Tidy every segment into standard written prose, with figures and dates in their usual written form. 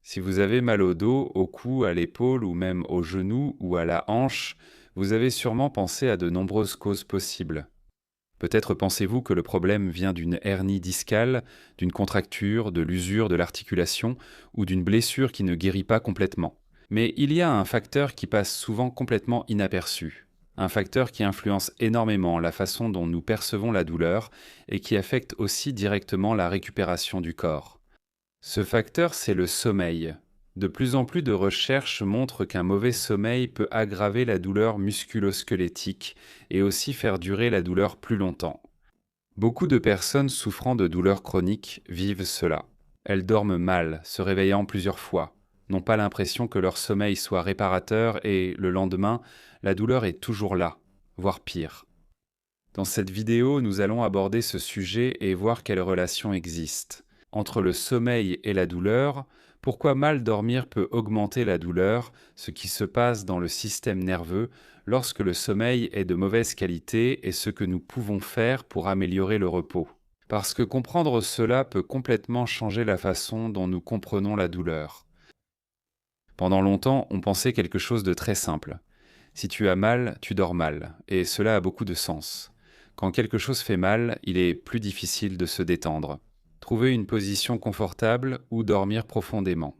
Si vous avez mal au dos, au cou, à l'épaule ou même au genou ou à la hanche, vous avez sûrement pensé à de nombreuses causes possibles. Peut-être pensez-vous que le problème vient d'une hernie discale, d'une contracture, de l'usure de l'articulation ou d'une blessure qui ne guérit pas complètement. Mais il y a un facteur qui passe souvent complètement inaperçu. Un facteur qui influence énormément la façon dont nous percevons la douleur et qui affecte aussi directement la récupération du corps. Ce facteur, c'est le sommeil. De plus en plus de recherches montrent qu'un mauvais sommeil peut aggraver la douleur musculo-squelettique et aussi faire durer la douleur plus longtemps. Beaucoup de personnes souffrant de douleurs chroniques vivent cela. Elles dorment mal, se réveillant plusieurs fois, n'ont pas l'impression que leur sommeil soit réparateur et, le lendemain, la douleur est toujours là, voire pire. Dans cette vidéo, nous allons aborder ce sujet et voir quelles relations existent. Entre le sommeil et la douleur, pourquoi mal dormir peut augmenter la douleur, ce qui se passe dans le système nerveux lorsque le sommeil est de mauvaise qualité et ce que nous pouvons faire pour améliorer le repos. Parce que comprendre cela peut complètement changer la façon dont nous comprenons la douleur. Pendant longtemps, on pensait quelque chose de très simple. Si tu as mal, tu dors mal, et cela a beaucoup de sens. Quand quelque chose fait mal, il est plus difficile de se détendre. Trouver une position confortable ou dormir profondément.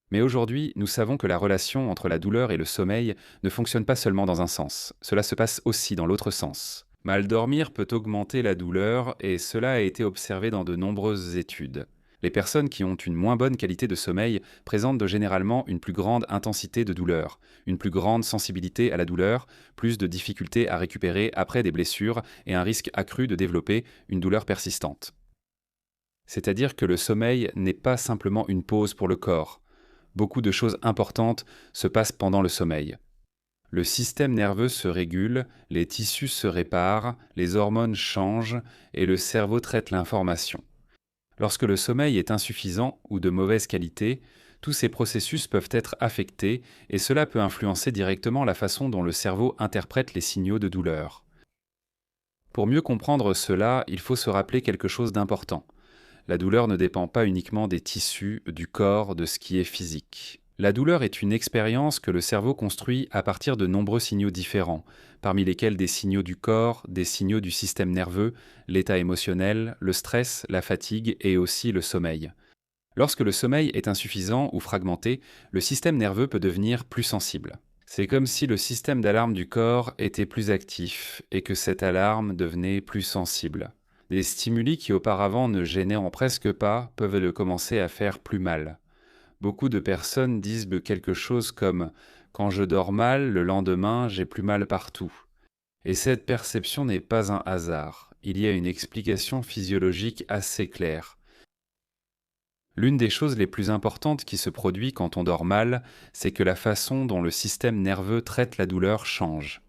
Mais aujourd'hui, nous savons que la relation entre la douleur et le sommeil ne fonctionne pas seulement dans un sens, cela se passe aussi dans l'autre sens. Mal dormir peut augmenter la douleur et cela a été observé dans de nombreuses études. Les personnes qui ont une moins bonne qualité de sommeil présentent généralement une plus grande intensité de douleur, une plus grande sensibilité à la douleur, plus de difficultés à récupérer après des blessures et un risque accru de développer une douleur persistante. C'est-à-dire que le sommeil n'est pas simplement une pause pour le corps. Beaucoup de choses importantes se passent pendant le sommeil. Le système nerveux se régule, les tissus se réparent, les hormones changent et le cerveau traite l'information. Lorsque le sommeil est insuffisant ou de mauvaise qualité, tous ces processus peuvent être affectés et cela peut influencer directement la façon dont le cerveau interprète les signaux de douleur. Pour mieux comprendre cela, il faut se rappeler quelque chose d'important. La douleur ne dépend pas uniquement des tissus, du corps, de ce qui est physique. La douleur est une expérience que le cerveau construit à partir de nombreux signaux différents, parmi lesquels des signaux du corps, des signaux du système nerveux, l'état émotionnel, le stress, la fatigue et aussi le sommeil. Lorsque le sommeil est insuffisant ou fragmenté, le système nerveux peut devenir plus sensible. C'est comme si le système d'alarme du corps était plus actif et que cette alarme devenait plus sensible. Des stimuli qui auparavant ne gênaient presque pas peuvent le commencer à faire plus mal. Beaucoup de personnes disent quelque chose comme « Quand je dors mal, le lendemain, j'ai plus mal partout ». Et cette perception n'est pas un hasard. Il y a une explication physiologique assez claire. L'une des choses les plus importantes qui se produit quand on dort mal, c'est que la façon dont le système nerveux traite la douleur change.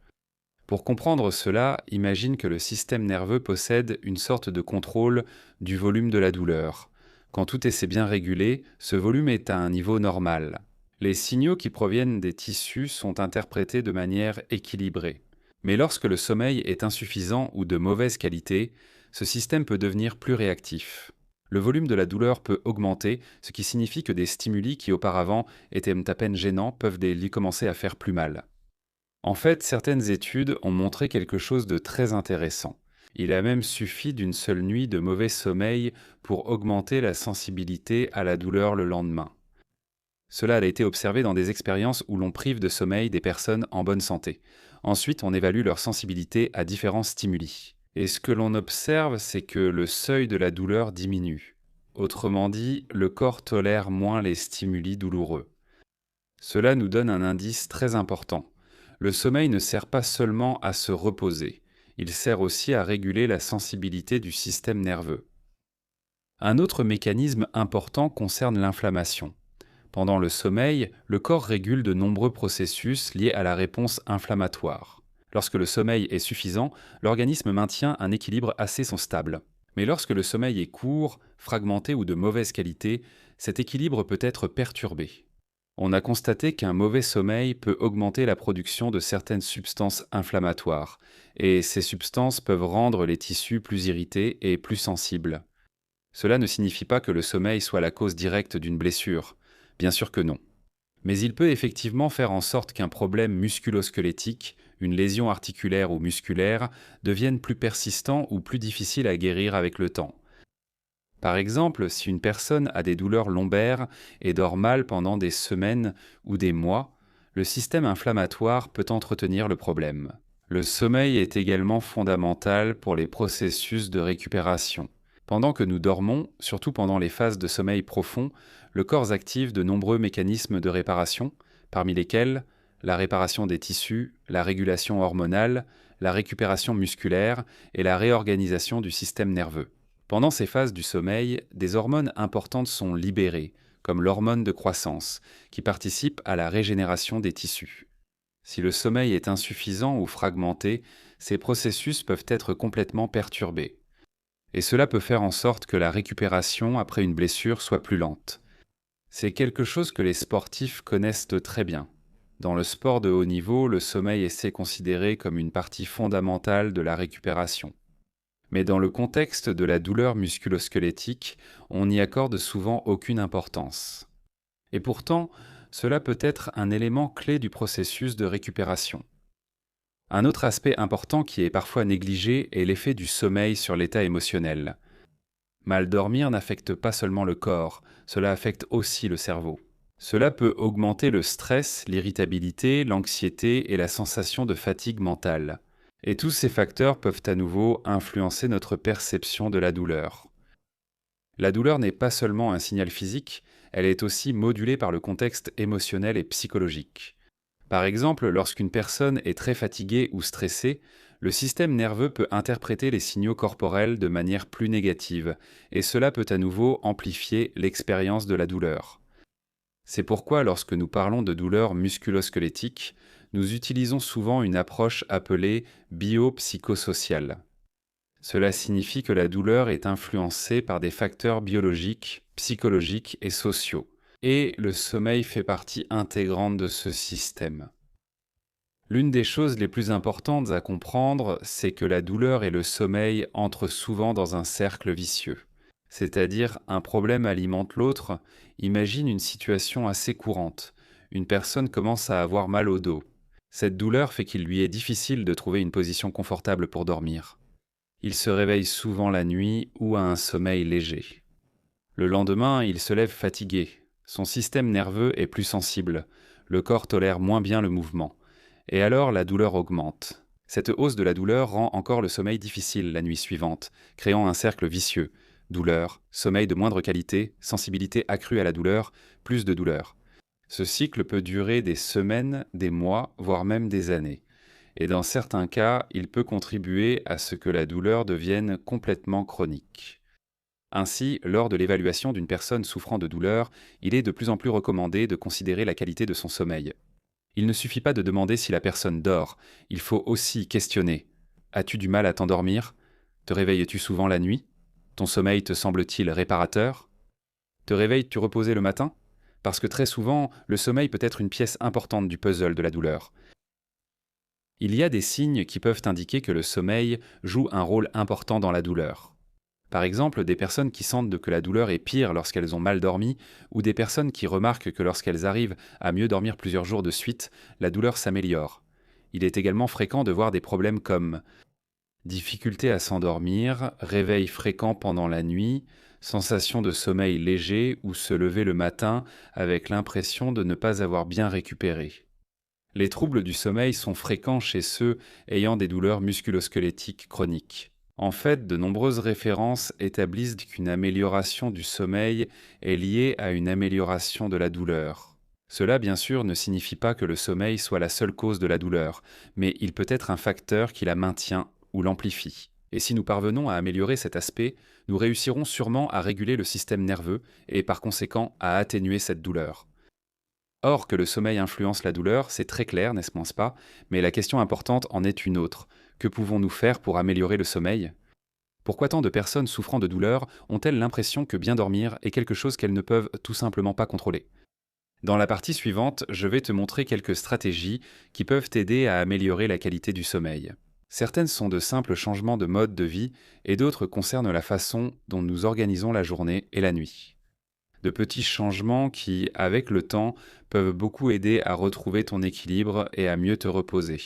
Pour comprendre cela, imagine que le système nerveux possède une sorte de contrôle du volume de la douleur. Quand tout est bien régulé, ce volume est à un niveau normal. Les signaux qui proviennent des tissus sont interprétés de manière équilibrée. Mais lorsque le sommeil est insuffisant ou de mauvaise qualité, ce système peut devenir plus réactif. Le volume de la douleur peut augmenter, ce qui signifie que des stimuli qui auparavant étaient à peine gênants peuvent lui commencer à faire plus mal. En fait, certaines études ont montré quelque chose de très intéressant. Il a même suffi d'une seule nuit de mauvais sommeil pour augmenter la sensibilité à la douleur le lendemain. Cela a été observé dans des expériences où l'on prive de sommeil des personnes en bonne santé. Ensuite, on évalue leur sensibilité à différents stimuli. Et ce que l'on observe, c'est que le seuil de la douleur diminue. Autrement dit, le corps tolère moins les stimuli douloureux. Cela nous donne un indice très important. Le sommeil ne sert pas seulement à se reposer, il sert aussi à réguler la sensibilité du système nerveux. Un autre mécanisme important concerne l'inflammation. Pendant le sommeil, le corps régule de nombreux processus liés à la réponse inflammatoire. Lorsque le sommeil est suffisant, l'organisme maintient un équilibre assez stable. Mais lorsque le sommeil est court, fragmenté ou de mauvaise qualité, cet équilibre peut être perturbé. On a constaté qu'un mauvais sommeil peut augmenter la production de certaines substances inflammatoires, et ces substances peuvent rendre les tissus plus irrités et plus sensibles. Cela ne signifie pas que le sommeil soit la cause directe d'une blessure. Bien sûr que non. Mais il peut effectivement faire en sorte qu'un problème musculo-squelettique, une lésion articulaire ou musculaire, devienne plus persistant ou plus difficile à guérir avec le temps. Par exemple, si une personne a des douleurs lombaires et dort mal pendant des semaines ou des mois, le système inflammatoire peut entretenir le problème. Le sommeil est également fondamental pour les processus de récupération. Pendant que nous dormons, surtout pendant les phases de sommeil profond, le corps active de nombreux mécanismes de réparation, parmi lesquels la réparation des tissus, la régulation hormonale, la récupération musculaire et la réorganisation du système nerveux. Pendant ces phases du sommeil, des hormones importantes sont libérées, comme l'hormone de croissance, qui participe à la régénération des tissus. Si le sommeil est insuffisant ou fragmenté, ces processus peuvent être complètement perturbés. Et cela peut faire en sorte que la récupération après une blessure soit plus lente. C'est quelque chose que les sportifs connaissent très bien. Dans le sport de haut niveau, le sommeil est considéré comme une partie fondamentale de la récupération. Mais dans le contexte de la douleur musculo-squelettique, on n'y accorde souvent aucune importance. Et pourtant, cela peut être un élément clé du processus de récupération. Un autre aspect important qui est parfois négligé est l'effet du sommeil sur l'état émotionnel. Mal dormir n'affecte pas seulement le corps, cela affecte aussi le cerveau. Cela peut augmenter le stress, l'irritabilité, l'anxiété et la sensation de fatigue mentale. Et tous ces facteurs peuvent à nouveau influencer notre perception de la douleur. La douleur n'est pas seulement un signal physique, elle est aussi modulée par le contexte émotionnel et psychologique. Par exemple, lorsqu'une personne est très fatiguée ou stressée, le système nerveux peut interpréter les signaux corporels de manière plus négative, et cela peut à nouveau amplifier l'expérience de la douleur. C'est pourquoi lorsque nous parlons de douleur musculo-squelettique, nous utilisons souvent une approche appelée biopsychosociale. Cela signifie que la douleur est influencée par des facteurs biologiques, psychologiques et sociaux, et le sommeil fait partie intégrante de ce système. L'une des choses les plus importantes à comprendre, c'est que la douleur et le sommeil entrent souvent dans un cercle vicieux. C'est-à-dire, un problème alimente l'autre. Imagine une situation assez courante. Une personne commence à avoir mal au dos. Cette douleur fait qu'il lui est difficile de trouver une position confortable pour dormir. Il se réveille souvent la nuit ou a un sommeil léger. Le lendemain, il se lève fatigué. Son système nerveux est plus sensible. Le corps tolère moins bien le mouvement. Et alors la douleur augmente. Cette hausse de la douleur rend encore le sommeil difficile la nuit suivante, créant un cercle vicieux. Douleur, sommeil de moindre qualité, sensibilité accrue à la douleur, plus de douleur. Ce cycle peut durer des semaines, des mois, voire même des années. Et dans certains cas, il peut contribuer à ce que la douleur devienne complètement chronique. Ainsi, lors de l'évaluation d'une personne souffrant de douleur, il est de plus en plus recommandé de considérer la qualité de son sommeil. Il ne suffit pas de demander si la personne dort, il faut aussi questionner. As-tu du mal à t'endormir? Te réveilles-tu souvent la nuit? Ton sommeil te semble-t-il réparateur? Te réveilles-tu reposé le matin? Parce que très souvent, le sommeil peut être une pièce importante du puzzle de la douleur. Il y a des signes qui peuvent indiquer que le sommeil joue un rôle important dans la douleur. Par exemple, des personnes qui sentent que la douleur est pire lorsqu'elles ont mal dormi, ou des personnes qui remarquent que lorsqu'elles arrivent à mieux dormir plusieurs jours de suite, la douleur s'améliore. Il est également fréquent de voir des problèmes comme difficulté à s'endormir, réveil fréquent pendant la nuit, sensation de sommeil léger ou se lever le matin avec l'impression de ne pas avoir bien récupéré. Les troubles du sommeil sont fréquents chez ceux ayant des douleurs musculo-squelettiques chroniques. En fait, de nombreuses références établissent qu'une amélioration du sommeil est liée à une amélioration de la douleur. Cela, bien sûr, ne signifie pas que le sommeil soit la seule cause de la douleur, mais il peut être un facteur qui la maintient ou l'amplifie. Et si nous parvenons à améliorer cet aspect, nous réussirons sûrement à réguler le système nerveux et par conséquent à atténuer cette douleur. Or, que le sommeil influence la douleur, c'est très clair, n'est-ce pas? Mais la question importante en est une autre. Que pouvons-nous faire pour améliorer le sommeil? Pourquoi tant de personnes souffrant de douleur ont-elles l'impression que bien dormir est quelque chose qu'elles ne peuvent tout simplement pas contrôler? Dans la partie suivante, je vais te montrer quelques stratégies qui peuvent t'aider à améliorer la qualité du sommeil. Certaines sont de simples changements de mode de vie et d'autres concernent la façon dont nous organisons la journée et la nuit. De petits changements qui, avec le temps, peuvent beaucoup aider à retrouver ton équilibre et à mieux te reposer.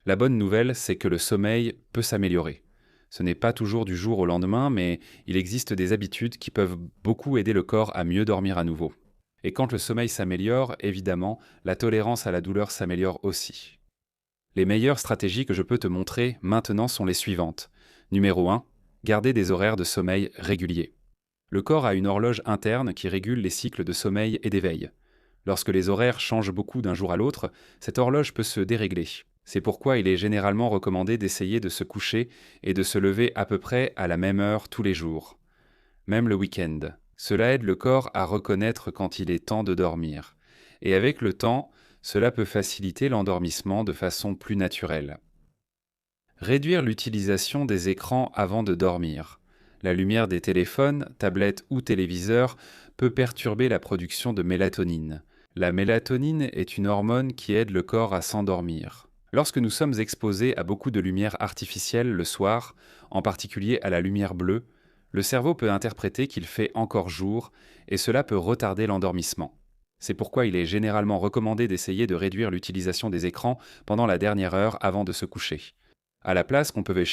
La bonne nouvelle, c'est que le sommeil peut s'améliorer. Ce n'est pas toujours du jour au lendemain, mais il existe des habitudes qui peuvent beaucoup aider le corps à mieux dormir à nouveau. Et quand le sommeil s'améliore, évidemment, la tolérance à la douleur s'améliore aussi. Les meilleures stratégies que je peux te montrer maintenant sont les suivantes. Numéro 1, garder des horaires de sommeil réguliers. Le corps a une horloge interne qui régule les cycles de sommeil et d'éveil. Lorsque les horaires changent beaucoup d'un jour à l'autre, cette horloge peut se dérégler. C'est pourquoi il est généralement recommandé d'essayer de se coucher et de se lever à peu près à la même heure tous les jours, même le week-end. Cela aide le corps à reconnaître quand il est temps de dormir. Et avec le temps, cela peut faciliter l'endormissement de façon plus naturelle. Réduire l'utilisation des écrans avant de dormir. La lumière des téléphones, tablettes ou téléviseurs peut perturber la production de mélatonine. La mélatonine est une hormone qui aide le corps à s'endormir. Lorsque nous sommes exposés à beaucoup de lumière artificielle le soir, en particulier à la lumière bleue, le cerveau peut interpréter qu'il fait encore jour et cela peut retarder l'endormissement. C'est pourquoi il est généralement recommandé d'essayer de réduire l'utilisation des écrans pendant la dernière heure avant de se coucher. À la place qu'on peut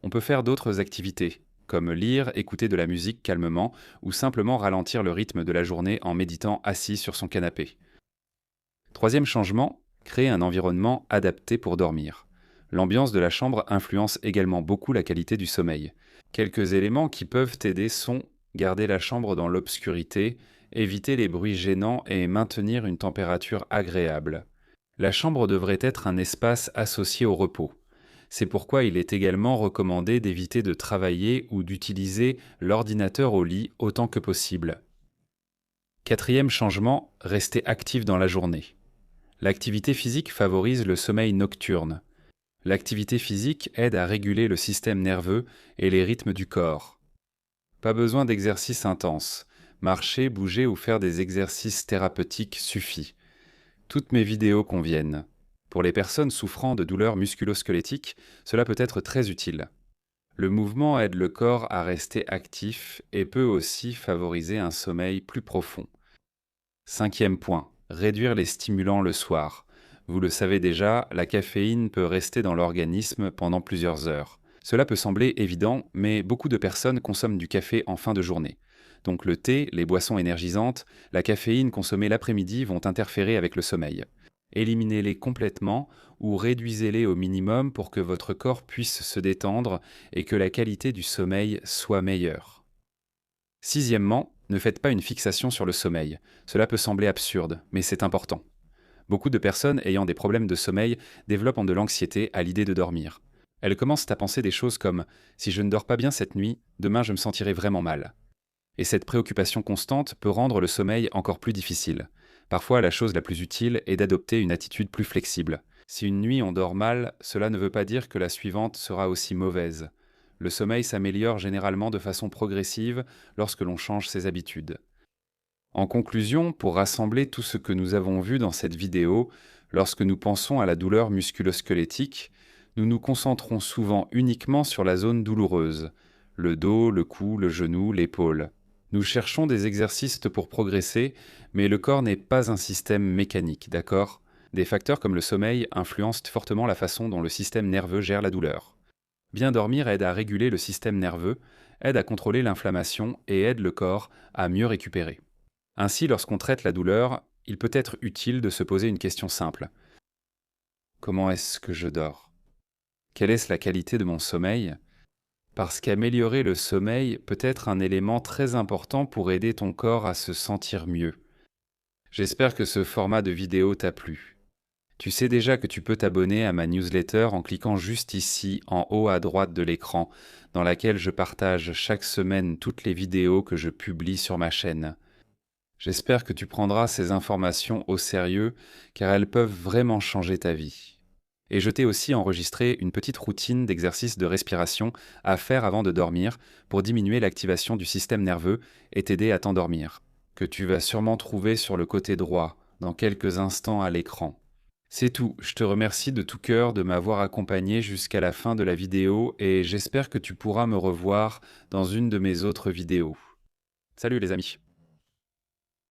on peut faire d'autres activités, comme lire, écouter de la musique calmement ou simplement ralentir le rythme de la journée en méditant assis sur son canapé. Troisième changement, créer un environnement adapté pour dormir. L'ambiance de la chambre influence également beaucoup la qualité du sommeil. Quelques éléments qui peuvent t'aider sont garder la chambre dans l'obscurité, éviter les bruits gênants et maintenir une température agréable. La chambre devrait être un espace associé au repos. C'est pourquoi il est également recommandé d'éviter de travailler ou d'utiliser l'ordinateur au lit autant que possible. Quatrième changement, rester actif dans la journée. L'activité physique favorise le sommeil nocturne. L'activité physique aide à réguler le système nerveux et les rythmes du corps. Pas besoin d'exercice intense. Marcher, bouger ou faire des exercices thérapeutiques suffit. Toutes mes vidéos conviennent. Pour les personnes souffrant de douleurs musculo-squelettiques, cela peut être très utile. Le mouvement aide le corps à rester actif et peut aussi favoriser un sommeil plus profond. Cinquième point, réduire les stimulants le soir. Vous le savez déjà, la caféine peut rester dans l'organisme pendant plusieurs heures. Cela peut sembler évident, mais beaucoup de personnes consomment du café en fin de journée. Donc le thé, les boissons énergisantes, la caféine consommée l'après-midi vont interférer avec le sommeil. Éliminez-les complètement ou réduisez-les au minimum pour que votre corps puisse se détendre et que la qualité du sommeil soit meilleure. Sixièmement, ne faites pas une fixation sur le sommeil. Cela peut sembler absurde, mais c'est important. Beaucoup de personnes ayant des problèmes de sommeil développent de l'anxiété à l'idée de dormir. Elles commencent à penser des choses comme « si je ne dors pas bien cette nuit, demain je me sentirai vraiment mal ». Et cette préoccupation constante peut rendre le sommeil encore plus difficile. Parfois, la chose la plus utile est d'adopter une attitude plus flexible. Si une nuit on dort mal, cela ne veut pas dire que la suivante sera aussi mauvaise. Le sommeil s'améliore généralement de façon progressive lorsque l'on change ses habitudes. En conclusion, pour rassembler tout ce que nous avons vu dans cette vidéo, lorsque nous pensons à la douleur musculo-squelettique, nous nous concentrons souvent uniquement sur la zone douloureuse, le dos, le cou, le genou, l'épaule. Nous cherchons des exercices pour progresser, mais le corps n'est pas un système mécanique, d'accord ? Des facteurs comme le sommeil influencent fortement la façon dont le système nerveux gère la douleur. Bien dormir aide à réguler le système nerveux, aide à contrôler l'inflammation et aide le corps à mieux récupérer. Ainsi, lorsqu'on traite la douleur, il peut être utile de se poser une question simple. Comment est-ce que je dors ? Quelle est la qualité de mon sommeil ? Parce qu'améliorer le sommeil peut être un élément très important pour aider ton corps à se sentir mieux. J'espère que ce format de vidéo t'a plu. Tu sais déjà que tu peux t'abonner à ma newsletter en cliquant juste ici, en haut à droite de l'écran, dans laquelle je partage chaque semaine toutes les vidéos que je publie sur ma chaîne. J'espère que tu prendras ces informations au sérieux, car elles peuvent vraiment changer ta vie. Et je t'ai aussi enregistré une petite routine d'exercice de respiration à faire avant de dormir pour diminuer l'activation du système nerveux et t'aider à t'endormir, que tu vas sûrement trouver sur le côté droit, dans quelques instants à l'écran. C'est tout, je te remercie de tout cœur de m'avoir accompagné jusqu'à la fin de la vidéo et j'espère que tu pourras me revoir dans une de mes autres vidéos. Salut les amis!